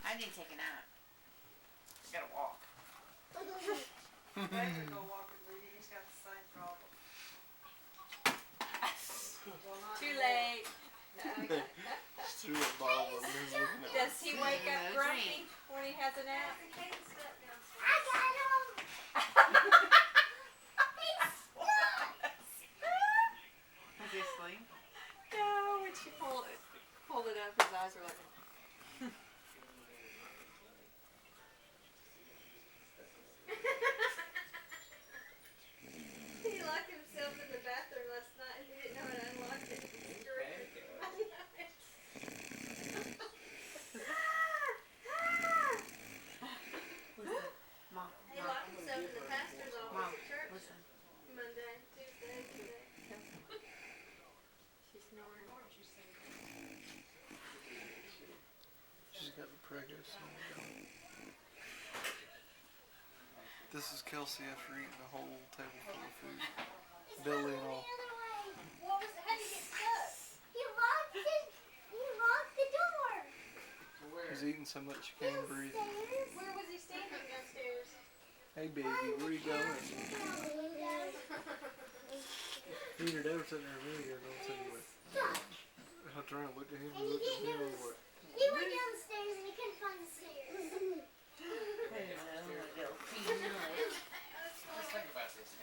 I need to take a nap. I gotta walk. I have to go walk with Lee. He's got the same problem. Too late. See what Bob was looking at. Does he wake up grumpy when he has a nap? The kid stuck downstairs. I got him! He's stuck! Is he asleep? No, when she pulled it up, his eyes were like. He locked himself in the bathroom last night. He didn't know how to unlock it. Mom. He locked himself in the pastor's office at church Listen. Monday, Tuesday, today. She's snoring. She's got the prego song going. This is Kelsey after eating a whole table full of food. Belly and all. What was? How did he get stuck? He locked the door. He's eating so much you can't breathe. Downstairs. Where was he standing downstairs? Hey baby, where you going? He ain't never sitting there a minute ago, don't tell you what. Stuck. I'm trying to look at him And and he look at didn't me know. or what. He went downstairs and